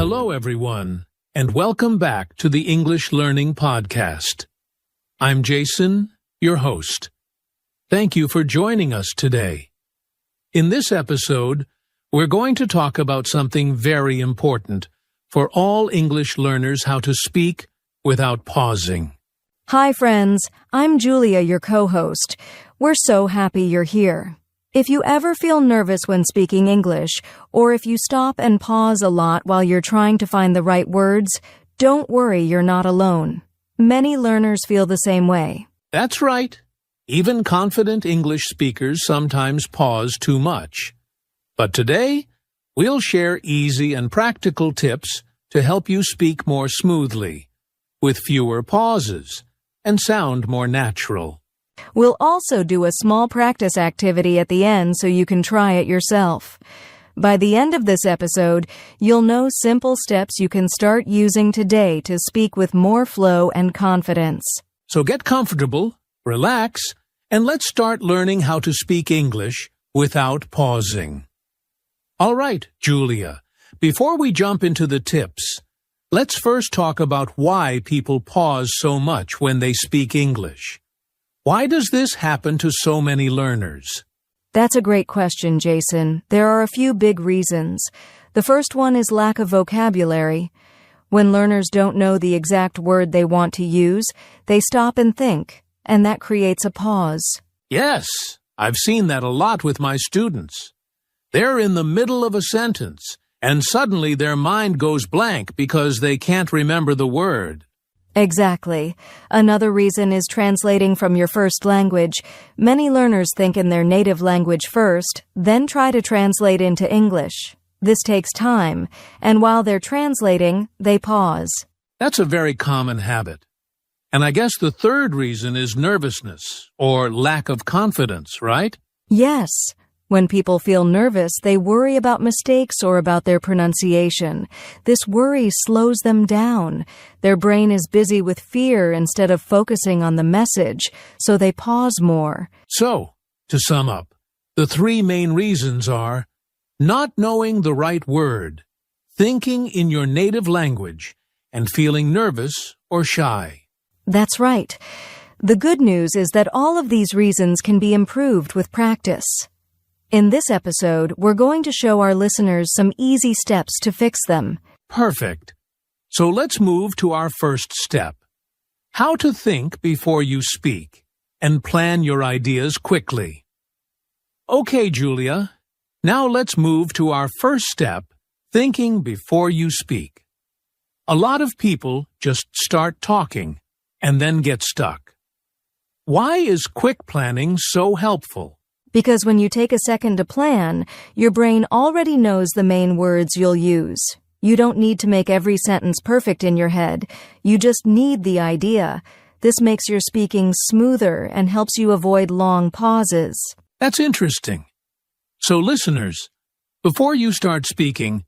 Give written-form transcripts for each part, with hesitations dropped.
Hello, everyone, and welcome back to the English Learning Podcast. I'm Jason, your host. Thank you for joining us today. In this episode, we're going to talk about something very important for all English learners: how to speak without pausing. Hi, friends. I'm Julia, your co-host. We're so happy you're here. If you ever feel nervous when speaking English, or if you stop and pause a lot while you're trying to find the right words, don't worry, you're not alone. Many learners feel the same way. That's right. Even confident English speakers sometimes pause too much. But today, we'll share easy and practical tips to help you speak more smoothly, with fewer pauses, and sound more natural. We'll also do a small practice activity at the end so you can try it yourself. By the end of this episode, you'll know simple steps you can start using today to speak with more flow and confidence. So get comfortable, relax, and let's start learning how to speak English without pausing. All right, Julia, before we jump into the tips, let's first talk about why people pause so much when they speak English. Why does this happen to so many learners? That's a great question, Jason. There are a few big reasons. The first one is lack of vocabulary. When learners don't know the exact word they want to use, they stop and think, and that creates a pause. Yes, I've seen that a lot with my students. They're in the middle of a sentence, and suddenly their mind goes blank because they can't remember the word. Exactly. Another reason is translating from your first language. Many learners think in their native language first, then try to translate into English. This takes time, and while they're translating, they pause. That's a very common habit. And I guess the third reason is nervousness or lack of confidence, right? Yes. When people feel nervous, they worry about mistakes or about their pronunciation. This worry slows them down. Their brain is busy with fear instead of focusing on the message, so they pause more. So, to sum up, the three main reasons are not knowing the right word, thinking in your native language, and feeling nervous or shy. That's right. The good news is that all of these reasons can be improved with practice. In this episode, we're going to show our listeners some easy steps to fix them. Perfect. So let's move to our first step. How to think before you speak and plan your ideas quickly. Okay, Julia. Now let's move to our first step, thinking before you speak. A lot of people just start talking and then get stuck. Why is quick planning so helpful? Because when you take a second to plan, your brain already knows the main words you'll use. You don't need to make every sentence perfect in your head. You just need the idea. This makes your speaking smoother and helps you avoid long pauses. That's interesting. So listeners, before you start speaking,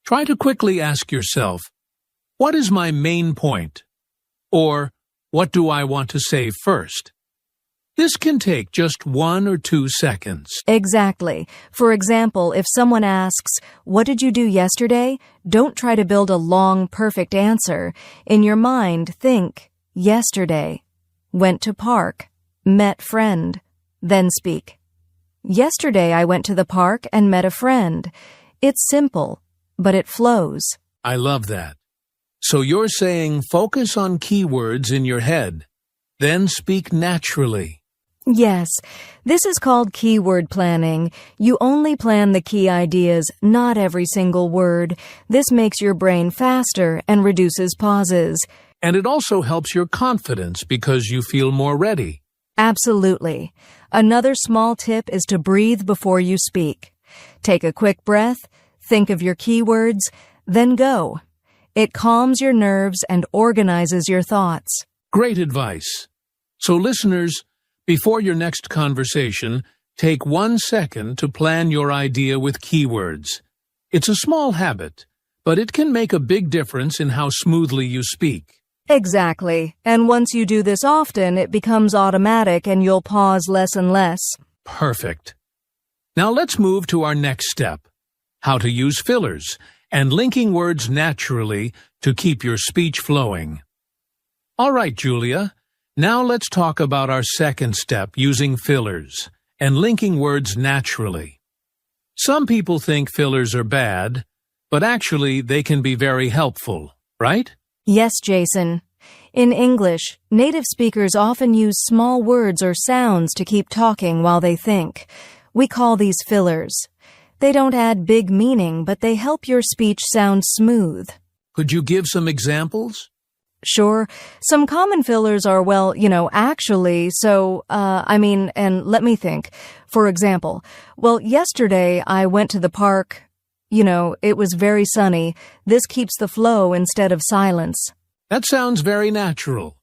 try to quickly ask yourself, what is my main point? Or, what do I want to say first? This can take just 1 or 2 seconds. Exactly. For example, if someone asks, "What did you do yesterday?" don't try to build a long, perfect answer. In your mind, think, yesterday, went to park, met friend, then speak. Yesterday I went to the park and met a friend. It's simple, but it flows. I love that. So you're saying focus on keywords in your head, then speak naturally. Yes, this is called keyword planning. You only plan the key ideas, not every single word. This makes your brain faster and reduces pauses. And it also helps your confidence because you feel more ready. Absolutely. Another small tip is to breathe before you speak. Take a quick breath, think of your keywords, then go. It calms your nerves and organizes your thoughts. Great advice. So listeners, before your next conversation, take 1 second to plan your idea with keywords. It's a small habit, but it can make a big difference in how smoothly you speak. Exactly. And once you do this often, it becomes automatic and you'll pause less and less. Perfect. Now let's move to our next step, how to use fillers and linking words naturally to keep your speech flowing. All right, Julia. Now let's talk about our second step, using fillers and linking words naturally. Some people think fillers are bad, but actually they can be very helpful, right? Yes, Jason. In English, native speakers often use small words or sounds to keep talking while they think. We call these fillers. They don't add big meaning, but they help your speech sound smooth. Could you give some examples? Sure. Some common fillers are, and let me think. For example, yesterday I went to the park. It was very sunny. This keeps the flow instead of silence. That sounds very natural.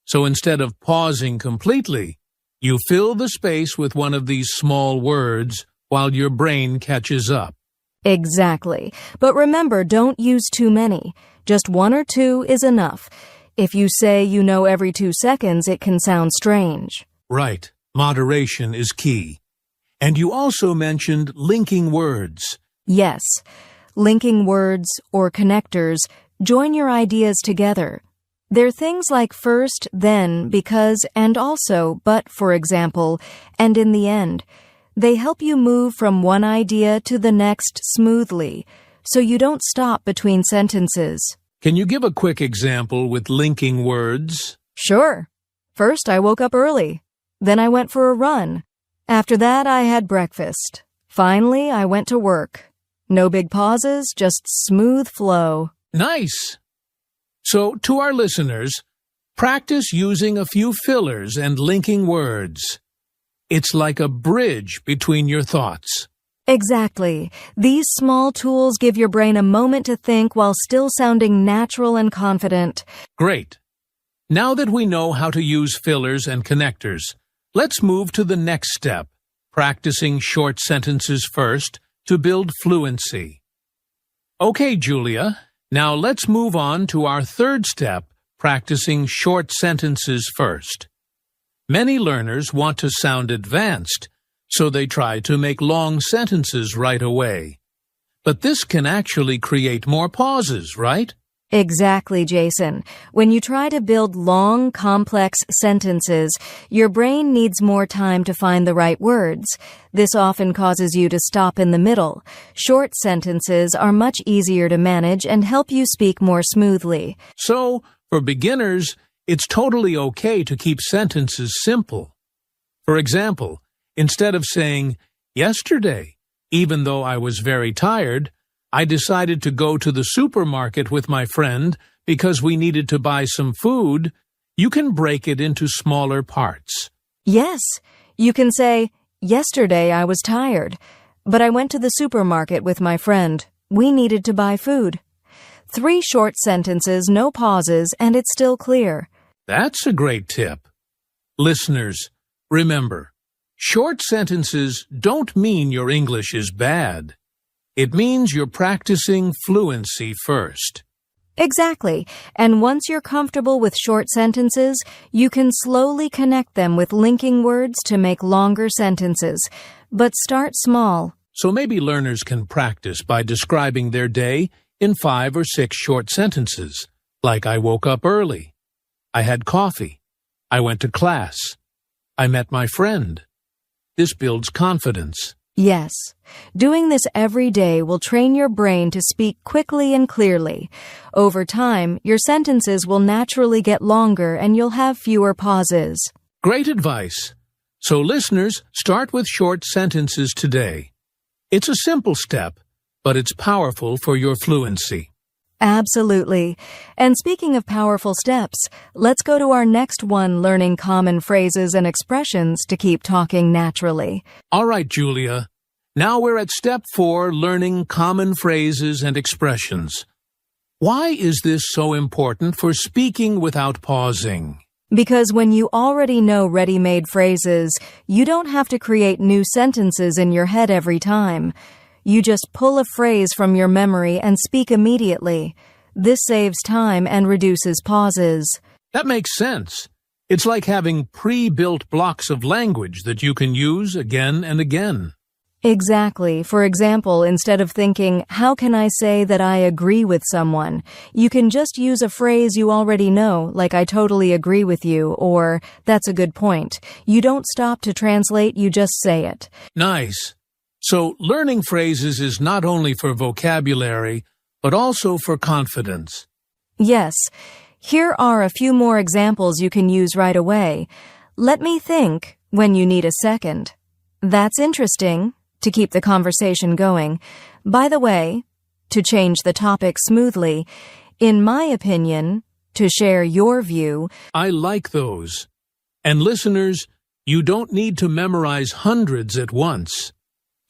So instead of pausing completely, you fill the space with one of these small words while your brain catches up. Exactly. But remember, don't use too many. Just one or two is enough. If you say every 2 seconds, it can sound strange. Right. Moderation is key. And you also mentioned linking words. Yes. Linking words, or connectors, join your ideas together. They're things like first, then, because, and also, but, for example, and in the end. They help you move from one idea to the next smoothly, so you don't stop between sentences. Can you give a quick example with linking words? Sure. First, I woke up early. Then I went for a run. After that, I had breakfast. Finally, I went to work. No big pauses, just smooth flow. Nice! So, to our listeners, practice using a few fillers and linking words. It's like a bridge between your thoughts. Exactly. These small tools give your brain a moment to think while still sounding natural and confident. Great. Now that we know how to use fillers and connectors, let's move to the next step, practicing short sentences first to build fluency. Okay, Julia, now let's move on to our third step, practicing short sentences first. Many learners want to sound advanced, so they try to make long sentences right away. But this can actually create more pauses, right? Exactly, Jason. When you try to build long, complex sentences, your brain needs more time to find the right words. This often causes you to stop in the middle. Short sentences are much easier to manage and help you speak more smoothly. So, for beginners, it's totally okay to keep sentences simple. For example, instead of saying, "Yesterday, even though I was very tired, I decided to go to the supermarket with my friend because we needed to buy some food," you can break it into smaller parts. Yes, you can say, "Yesterday I was tired, but I went to the supermarket with my friend. We needed to buy food." 3 short sentences, no pauses, and it's still clear. That's a great tip. Listeners, remember, short sentences don't mean your English is bad. It means you're practicing fluency first. Exactly. And once you're comfortable with short sentences, you can slowly connect them with linking words to make longer sentences. But start small. So maybe learners can practice by describing their day in 5 or 6 short sentences, like I woke up early, I had coffee, I went to class, I met my friend. This builds confidence. Yes. Doing this every day will train your brain to speak quickly and clearly. Over time, your sentences will naturally get longer and you'll have fewer pauses. Great advice. So listeners, start with short sentences today. It's a simple step, but it's powerful for your fluency. Absolutely. And speaking of powerful steps, let's go to our next one, learning common phrases and expressions to keep talking naturally. All right, Julia. Now we're at step 4, learning common phrases and expressions. Why is this so important for speaking without pausing? Because when you already know ready-made phrases, you don't have to create new sentences in your head every time. You just pull a phrase from your memory and speak immediately. This saves time and reduces pauses. That makes sense. It's like having pre-built blocks of language that you can use again and again. Exactly. For example, instead of thinking, how can I say that I agree with someone? You can just use a phrase you already know, like I totally agree with you, or that's a good point. You don't stop to translate, you just say it. Nice. So, learning phrases is not only for vocabulary, but also for confidence. Yes. Here are a few more examples you can use right away. Let me think when you need a second. That's interesting. To keep the conversation going. By the way, to change the topic smoothly, in my opinion, to share your view. I like those. And listeners, you don't need to memorize hundreds at once.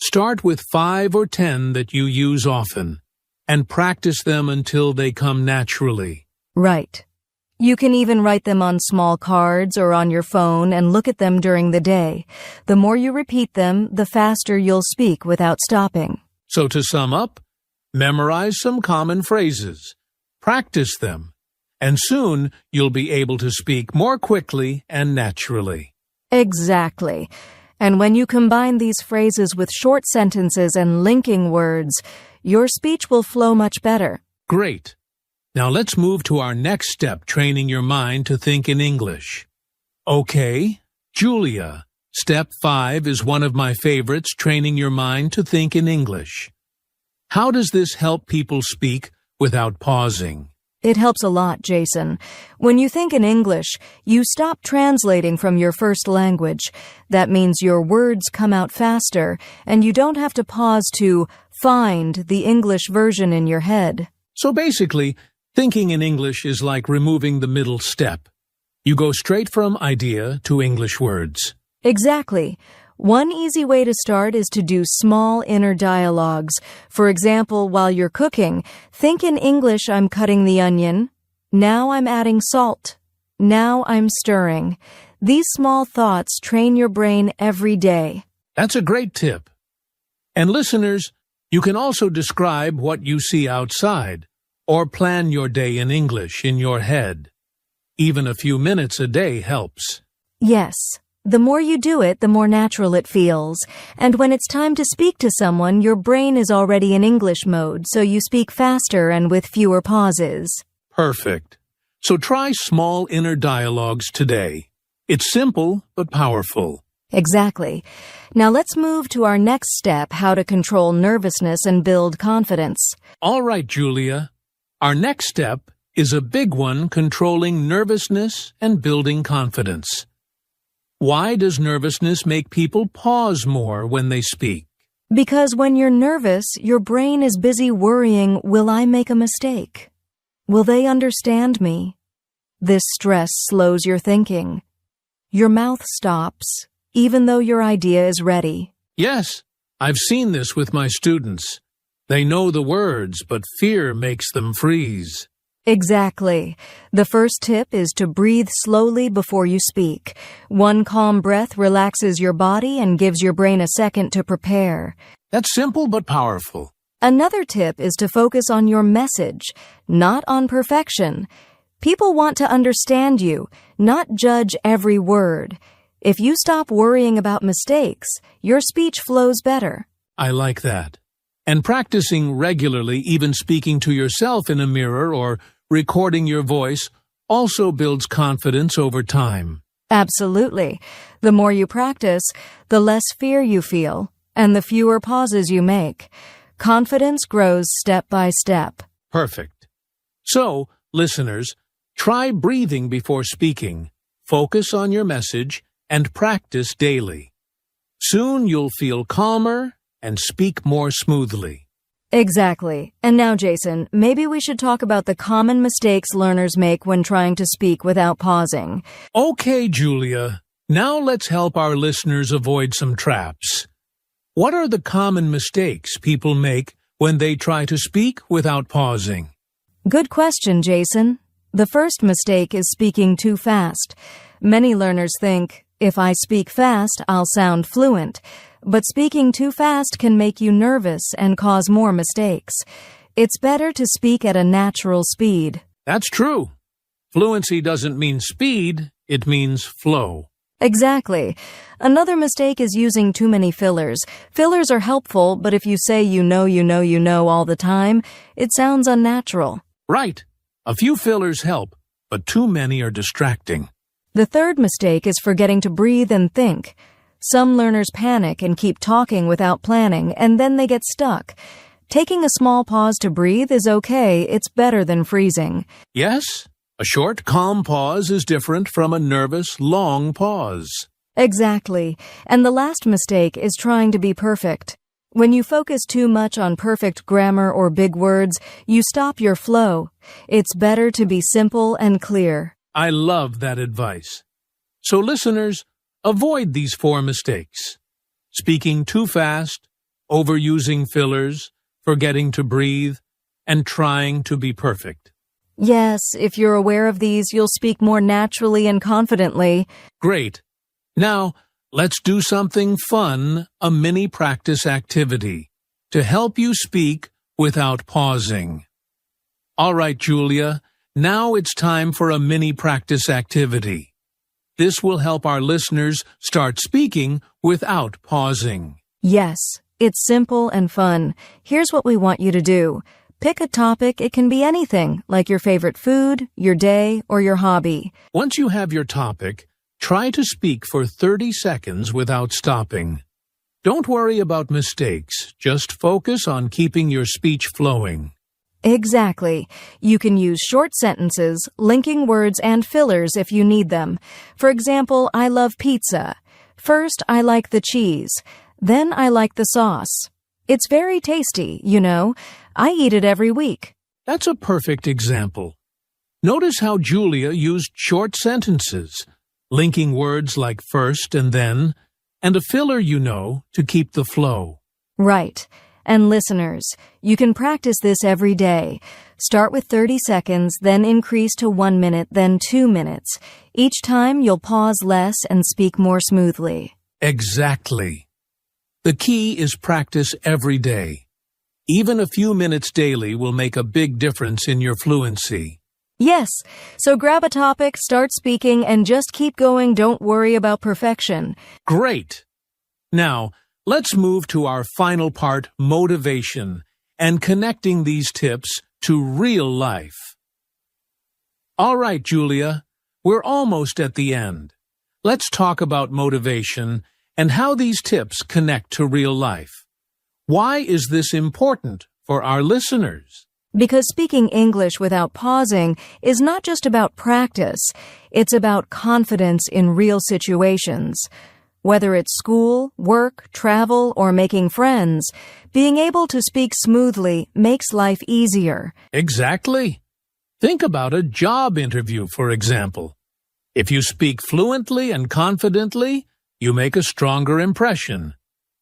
Start with 5 or 10 that you use often, and practice them until they come naturally. Right. You can even write them on small cards or on your phone and look at them during the day. The more you repeat them, the faster you'll speak without stopping. So to sum up, memorize some common phrases, practice them, and soon you'll be able to speak more quickly and naturally. Exactly. And when you combine these phrases with short sentences and linking words, your speech will flow much better. Great. Now let's move to our next step, training your mind to think in English. Okay, Julia, step 5 is one of my favorites, training your mind to think in English. How does this help people speak without pausing? It helps a lot, Jason. When you think in English, you stop translating from your first language. That means your words come out faster, and you don't have to pause to find the English version in your head. So basically, thinking in English is like removing the middle step. You go straight from idea to English words. Exactly. One easy way to start is to do small inner dialogues. For example, while you're cooking, think in English, I'm cutting the onion. Now I'm adding salt. Now I'm stirring. These small thoughts train your brain every day. That's a great tip. And listeners, you can also describe what you see outside, or plan your day in English in your head. Even a few minutes a day helps. Yes. The more you do it, the more natural it feels. And when it's time to speak to someone, your brain is already in English mode, so you speak faster and with fewer pauses. Perfect. So try small inner dialogues today. It's simple but powerful. Exactly. Now let's move to our next step, how to control nervousness and build confidence. All right, Julia. Our next step is a big one, controlling nervousness and building confidence. Why does nervousness make people pause more when they speak? Because when you're nervous, your brain is busy worrying, will I make a mistake? Will they understand me? This stress slows your thinking. Your mouth stops, even though your idea is ready. Yes, I've seen this with my students. They know the words, but fear makes them freeze. Exactly. The first tip is to breathe slowly before you speak. One calm breath relaxes your body and gives your brain a second to prepare. That's simple but powerful. Another tip is to focus on your message, not on perfection. People want to understand you, not judge every word. If you stop worrying about mistakes, your speech flows better. I like that. And practicing regularly, even speaking to yourself in a mirror or recording your voice, also builds confidence over time. Absolutely. The more you practice, the less fear you feel, and the fewer pauses you make. Confidence grows step by step. Perfect. So, listeners, try breathing before speaking, focus on your message, and practice daily. Soon you'll feel calmer and speak more smoothly. Exactly. And now, Jason, maybe we should talk about the common mistakes learners make when trying to speak without pausing. Okay, Julia. Now let's help our listeners avoid some traps. What are the common mistakes people make when they try to speak without pausing? Good question, Jason. The first mistake is speaking too fast. Many learners think, if I speak fast, I'll sound fluent. But speaking too fast can make you nervous and cause more mistakes. It's better to speak at a natural speed. That's true. Fluency doesn't mean speed, it means flow. Exactly. Another mistake is using too many fillers. Fillers are helpful, but if you say you know all the time, it sounds unnatural. Right. A few fillers help, but too many are distracting. The third mistake is forgetting to breathe and think. Some learners panic and keep talking without planning, and then they get stuck. Taking a small pause to breathe is okay. It's better than freezing. Yes, a short, calm pause is different from a nervous, long pause. Exactly. And the last mistake is trying to be perfect. When you focus too much on perfect grammar or big words, you stop your flow. It's better to be simple and clear. I love that advice. So listeners, avoid these 4 mistakes: speaking too fast, overusing fillers, forgetting to breathe, and trying to be perfect. Yes, if you're aware of these, you'll speak more naturally and confidently. Great. Now, let's do something fun, a mini practice activity, to help you speak without pausing. All right, Julia, now it's time for a mini practice activity. This will help our listeners start speaking without pausing. Yes, it's simple and fun. Here's what we want you to do. Pick a topic. It can be anything, like your favorite food, your day, or your hobby. Once you have your topic, try to speak for 30 seconds without stopping. Don't worry about mistakes. Just focus on keeping your speech flowing. Exactly. You can use short sentences, linking words and fillers if you need them. For example, I love pizza. First, I like the cheese. Then I like the sauce. It's very tasty, you know. I eat it every week. That's a perfect example. Notice how Julia used short sentences, linking words like first and then, and a filler, to keep the flow. Right. And listeners, you can practice this every day. Start with 30 seconds, then increase to 1 minute, then 2 minutes. Each time you'll pause less and speak more smoothly. Exactly. The key is practice every day. Even a few minutes daily will make a big difference in your fluency. Yes, so grab a topic, start speaking, and just keep going. Don't worry about perfection. Great! Now, let's move to our final part, motivation, and connecting these tips to real life. All right, Julia, we're almost at the end. Let's talk about motivation and how these tips connect to real life. Why is this important for our listeners? Because speaking English without pausing is not just about practice, it's about confidence in real situations. Whether it's school, work, travel, or making friends, being able to speak smoothly makes life easier. Exactly. Think about a job interview, for example. If you speak fluently and confidently, you make a stronger impression.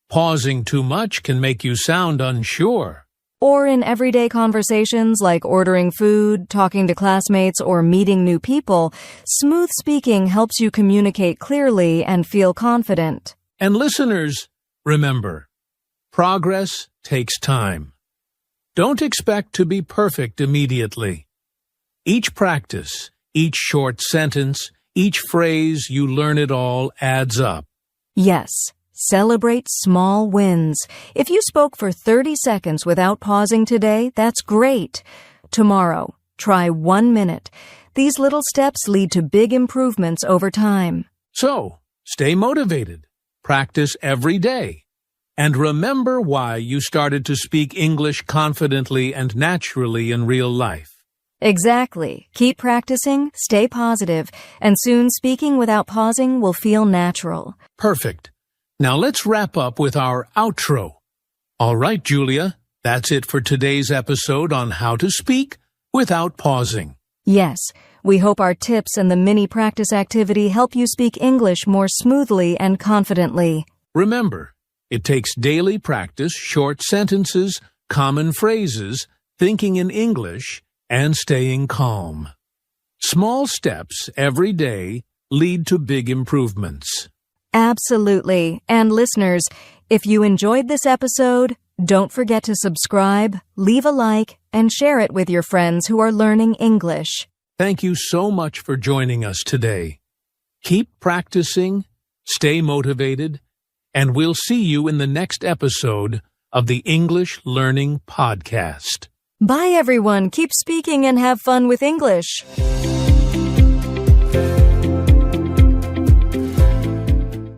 Pausing too much can make you sound unsure. Or in everyday conversations like ordering food, talking to classmates, or meeting new people, smooth speaking helps you communicate clearly and feel confident. And listeners, remember, progress takes time. Don't expect to be perfect immediately. Each practice, each short sentence, each phrase, you learn it all adds up. Yes. Celebrate small wins. If you spoke for 30 seconds without pausing today, that's great. Tomorrow, try 1 minute. These little steps lead to big improvements over time. So, stay motivated. Practice every day. And remember why you started to speak English confidently and naturally in real life. Exactly. Keep practicing, stay positive, and soon speaking without pausing will feel natural. Perfect. Now let's wrap up with our outro. All right, Julia, that's it for today's episode on how to speak without pausing. Yes, we hope our tips and the mini practice activity help you speak English more smoothly and confidently. Remember, it takes daily practice, short sentences, common phrases, thinking in English, and staying calm. Small steps every day lead to big improvements. Absolutely. And listeners, if you enjoyed this episode, don't forget to subscribe, leave a like, and share it with your friends who are learning English. Thank you so much for joining us today. Keep practicing, stay motivated, and we'll see you in the next episode of the English Learning Podcast. Bye, everyone. Keep speaking and have fun with English.